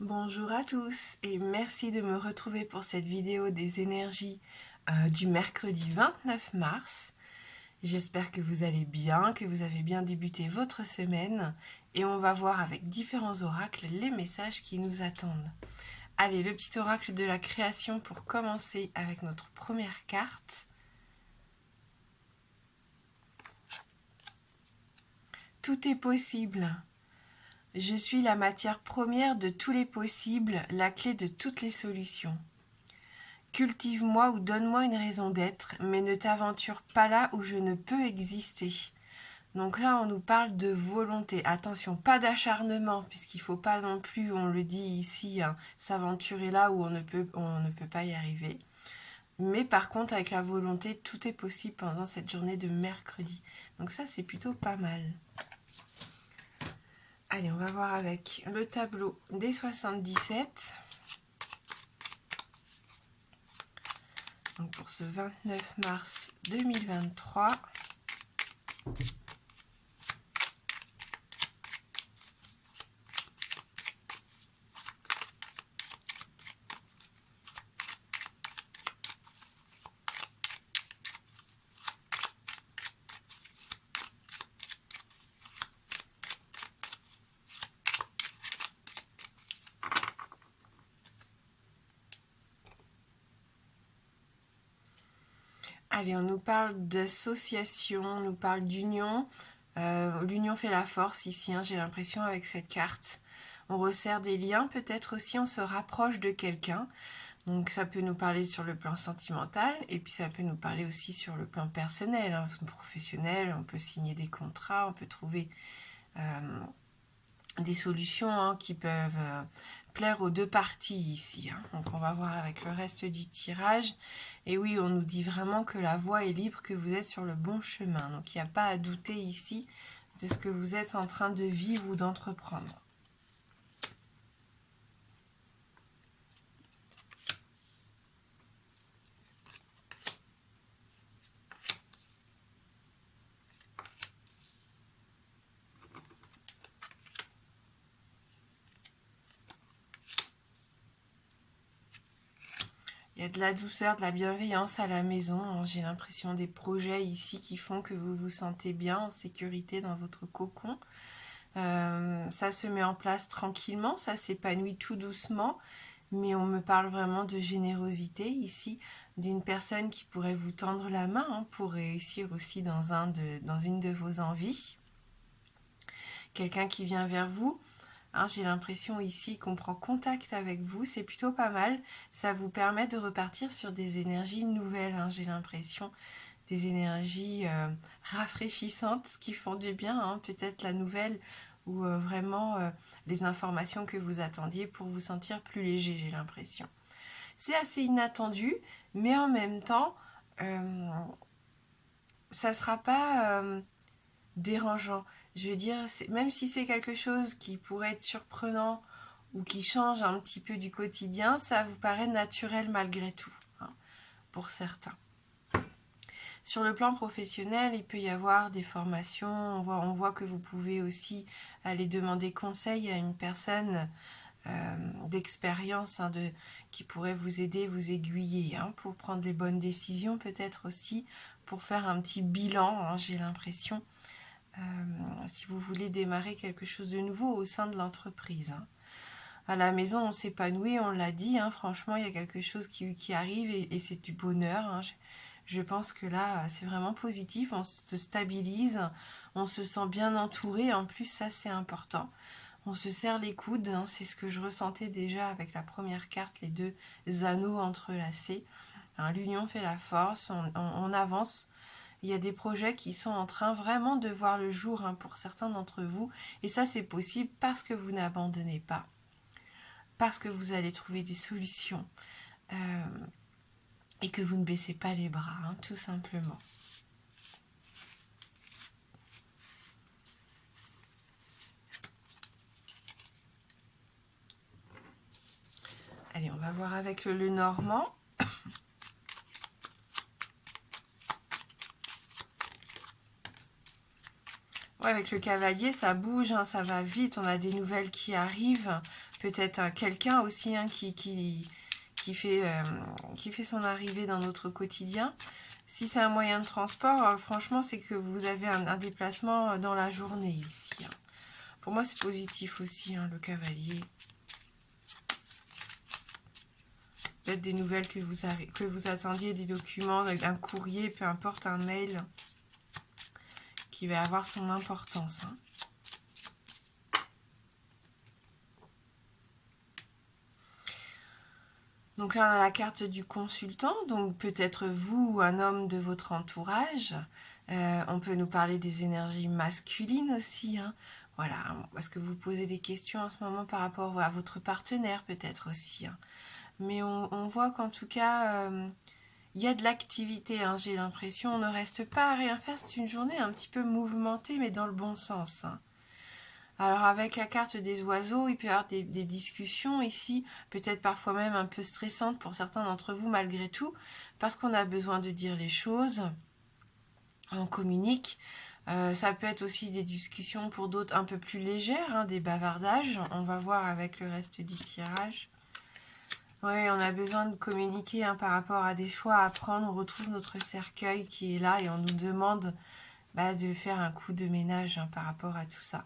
Bonjour à tous et merci de me retrouver pour cette vidéo des énergies du mercredi 29 mars. J'espère que vous allez bien, que vous avez bien débuté votre semaine et on va voir avec différents oracles les messages qui nous attendent. Allez, le petit oracle de la création pour commencer avec notre première carte. Tout est possible. Je suis la matière première de tous les possibles, la clé de toutes les solutions. Cultive-moi ou donne-moi une raison d'être, mais ne t'aventure pas là où je ne peux exister. Donc là, on nous parle de volonté. Attention, pas d'acharnement, puisqu'il ne faut pas non plus, on le dit ici, hein, s'aventurer là où on ne peut pas y arriver. Mais par contre, avec la volonté, tout est possible pendant cette journée de mercredi. Donc ça, c'est plutôt pas mal. Allez, on va voir avec le tableau des 77. Donc pour ce 29 mars 2023. Allez, on nous parle d'association, on nous parle d'union. L'union fait la force ici, hein, j'ai l'impression avec cette carte. On resserre des liens, peut-être aussi on se rapproche de quelqu'un. Donc ça peut nous parler sur le plan sentimental et puis ça peut nous parler aussi sur le plan personnel, hein, professionnel. On peut signer des contrats, on peut trouver des solutions qui peuvent plaire aux deux parties ici. Donc on va voir avec le reste du tirage. Et oui, on nous dit vraiment que la voie est libre, que vous êtes sur le bon chemin. Donc il n'y a pas à douter ici de ce que vous êtes en train de vivre ou d'entreprendre. Il y a de la douceur, de la bienveillance à la maison. J'ai l'impression des projets ici qui font que vous vous sentez bien en sécurité dans votre cocon. Ça se met en place tranquillement, ça s'épanouit tout doucement, mais on me parle vraiment de générosité ici, d'une personne qui pourrait vous tendre la main pour réussir aussi dans une de vos envies. Quelqu'un qui vient vers vous. J'ai l'impression ici qu'on prend contact avec vous, c'est plutôt pas mal. Ça vous permet de repartir sur des énergies nouvelles, j'ai l'impression. Des énergies rafraîchissantes qui font du bien, peut-être la nouvelle ou vraiment les informations que vous attendiez pour vous sentir plus léger, j'ai l'impression. C'est assez inattendu, mais en même temps, ça ne sera pas dérangeant. Je veux dire, même si c'est quelque chose qui pourrait être surprenant ou qui change un petit peu du quotidien, ça vous paraît naturel malgré tout, pour certains. Sur le plan professionnel, il peut y avoir des formations. On voit que vous pouvez aussi aller demander conseil à une personne d'expérience qui pourrait vous aider, vous aiguiller pour prendre les bonnes décisions, peut-être aussi pour faire un petit bilan, j'ai l'impression, si vous voulez démarrer quelque chose de nouveau au sein de l'entreprise. À la maison, on s'épanouit, on l'a dit, franchement, il y a quelque chose qui arrive et c'est du bonheur. Je pense que là, c'est vraiment positif, on se stabilise, on se sent bien entouré, en plus, ça c'est important. On se serre les coudes, c'est ce que je ressentais déjà avec la première carte, les deux anneaux entrelacés. L'union fait la force, on avance. Il y a des projets qui sont en train vraiment de voir le jour pour certains d'entre vous, et ça c'est possible parce que vous n'abandonnez pas, parce que vous allez trouver des solutions. Et que vous ne baissez pas les bras, tout simplement. Allez, on va voir avec le Normand. Ouais, avec le cavalier, ça bouge, hein, ça va vite, on a des nouvelles qui arrivent. Peut-être quelqu'un aussi hein, qui fait son arrivée dans notre quotidien. Si c'est un moyen de transport, franchement, c'est que vous avez un déplacement dans la journée ici. Hein. Pour moi, c'est positif aussi, hein, le cavalier. Peut-être des nouvelles que vous attendiez, des documents, un courrier, peu importe, un mail qui va avoir son importance. Hein. Donc là, on a la carte du consultant, donc peut-être vous ou un homme de votre entourage. On peut nous parler des énergies masculines aussi. Hein. Voilà, est-ce que vous posez des questions en ce moment par rapport à votre partenaire peut-être aussi. Hein. Mais on voit qu'en tout cas, il y a de l'activité, hein, j'ai l'impression. On ne reste pas à rien faire, c'est une journée un petit peu mouvementée, mais dans le bon sens. Hein. Alors avec la carte des oiseaux, il peut y avoir des discussions ici, peut-être parfois même un peu stressantes pour certains d'entre vous malgré tout, parce qu'on a besoin de dire les choses, on communique. Ça peut être aussi des discussions pour d'autres un peu plus légères, hein, des bavardages, on va voir avec le reste du tirage. Oui, on a besoin de communiquer hein, par rapport à des choix à prendre, on retrouve notre cercueil qui est là et on nous demande de faire un coup de ménage hein, par rapport à tout ça.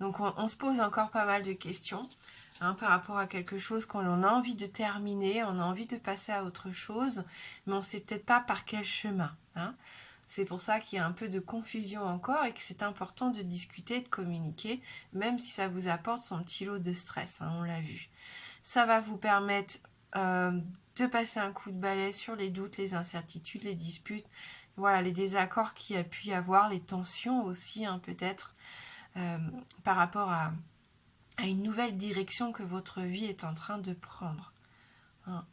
Donc on se pose encore pas mal de questions hein, par rapport à quelque chose qu'on a envie de terminer, on a envie de passer à autre chose, mais on ne sait peut-être pas par quel chemin. Hein. C'est pour ça qu'il y a un peu de confusion encore et que c'est important de discuter, de communiquer, même si ça vous apporte son petit lot de stress, hein, on l'a vu. Ça va vous permettre de passer un coup de balai sur les doutes, les incertitudes, les disputes, voilà, les désaccords qu'il y a pu y avoir, les tensions aussi hein, peut-être. Par rapport à une nouvelle direction que votre vie est en train de prendre. Hein.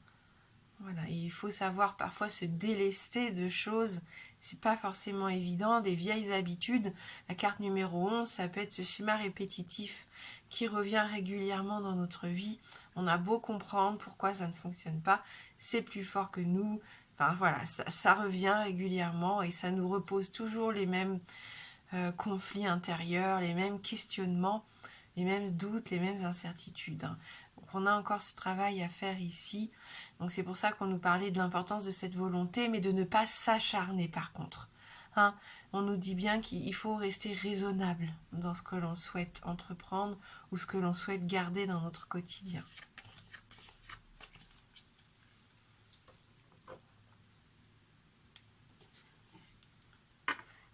Voilà. Et il faut savoir parfois se délester de choses, c'est pas forcément évident, des vieilles habitudes. La carte numéro 11, ça peut être ce schéma répétitif qui revient régulièrement dans notre vie. On a beau comprendre pourquoi ça ne fonctionne pas, c'est plus fort que nous. Enfin voilà, ça revient régulièrement et ça nous repose toujours les mêmes conflits intérieurs, les mêmes questionnements, les mêmes doutes, les mêmes incertitudes. Hein. Donc on a encore ce travail à faire ici. Donc c'est pour ça qu'on nous parlait de l'importance de cette volonté, mais de ne pas s'acharner par contre. Hein. On nous dit bien qu'il faut rester raisonnable dans ce que l'on souhaite entreprendre ou ce que l'on souhaite garder dans notre quotidien.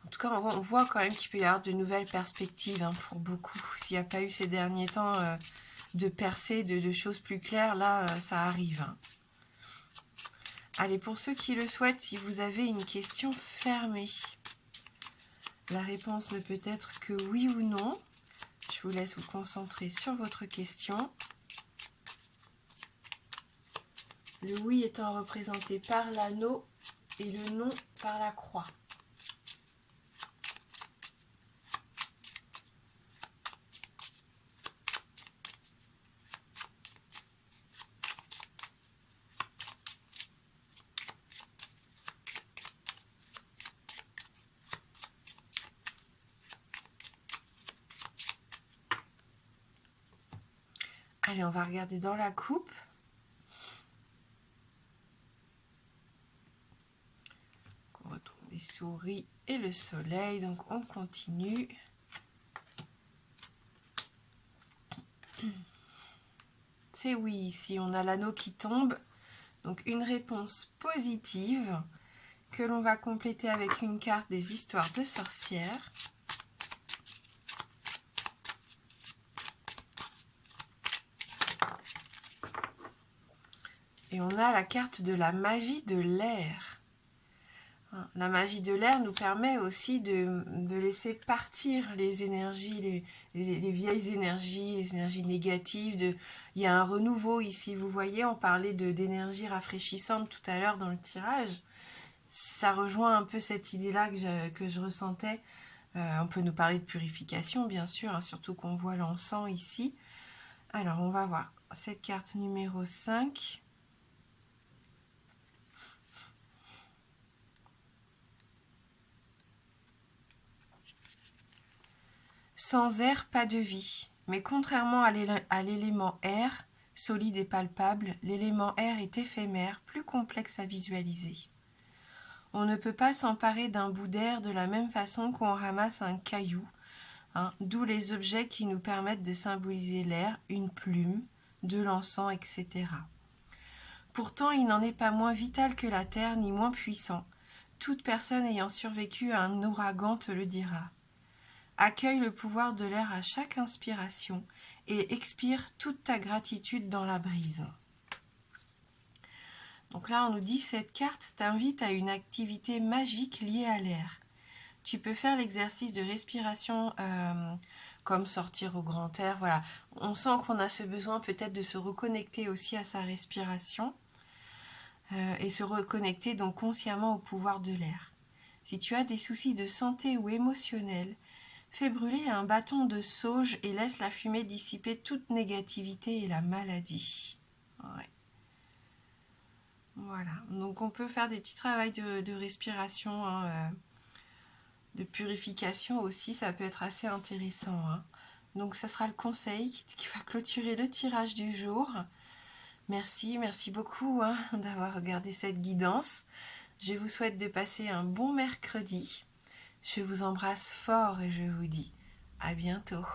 En tout cas, on voit quand même qu'il peut y avoir de nouvelles perspectives hein, pour beaucoup. S'il n'y a pas eu ces derniers temps de percées, de choses plus claires, là, ça arrive. Hein. Allez, pour ceux qui le souhaitent, si vous avez une question fermée, la réponse ne peut être que oui ou non. Je vous laisse vous concentrer sur votre question. Le oui étant représenté par l'anneau et le non par la croix. Allez, on va regarder dans la coupe. On retrouve les souris et le soleil. Donc, on continue. C'est oui, ici, on a l'anneau qui tombe. Donc, une réponse positive que l'on va compléter avec une carte des histoires de sorcières. Et on a la carte de la magie de l'air. La magie de l'air nous permet aussi de laisser partir les énergies, les vieilles énergies, les énergies négatives. Il y a un renouveau ici, vous voyez, on parlait d'énergie rafraîchissante tout à l'heure dans le tirage. Ça rejoint un peu cette idée-là que je ressentais. On peut nous parler de purification, bien sûr, hein, surtout qu'on voit l'encens ici. Alors, on va voir cette carte numéro 5. Sans air, pas de vie. Mais contrairement à l'élément air, solide et palpable, l'élément air est éphémère, plus complexe à visualiser. On ne peut pas s'emparer d'un bout d'air de la même façon qu'on ramasse un caillou, hein, d'où les objets qui nous permettent de symboliser l'air, une plume, de l'encens, etc. Pourtant, il n'en est pas moins vital que la terre, ni moins puissant. Toute personne ayant survécu à un ouragan te le dira. Accueille le pouvoir de l'air à chaque inspiration et expire toute ta gratitude dans la brise. Donc là, on nous dit cette carte t'invite à une activité magique liée à l'air. Tu peux faire l'exercice de respiration comme sortir au grand air. Voilà, on sent qu'on a ce besoin peut-être de se reconnecter aussi à sa respiration et se reconnecter donc consciemment au pouvoir de l'air. Si tu as des soucis de santé ou émotionnels, fais brûler un bâton de sauge et laisse la fumée dissiper toute négativité et la maladie. Ouais. Voilà, donc on peut faire des petits travaux de respiration, hein, de purification aussi, ça peut être assez intéressant. Hein. Donc ça sera le conseil qui va clôturer le tirage du jour. Merci beaucoup hein, d'avoir regardé cette guidance. Je vous souhaite de passer un bon mercredi. Je vous embrasse fort et je vous dis à bientôt.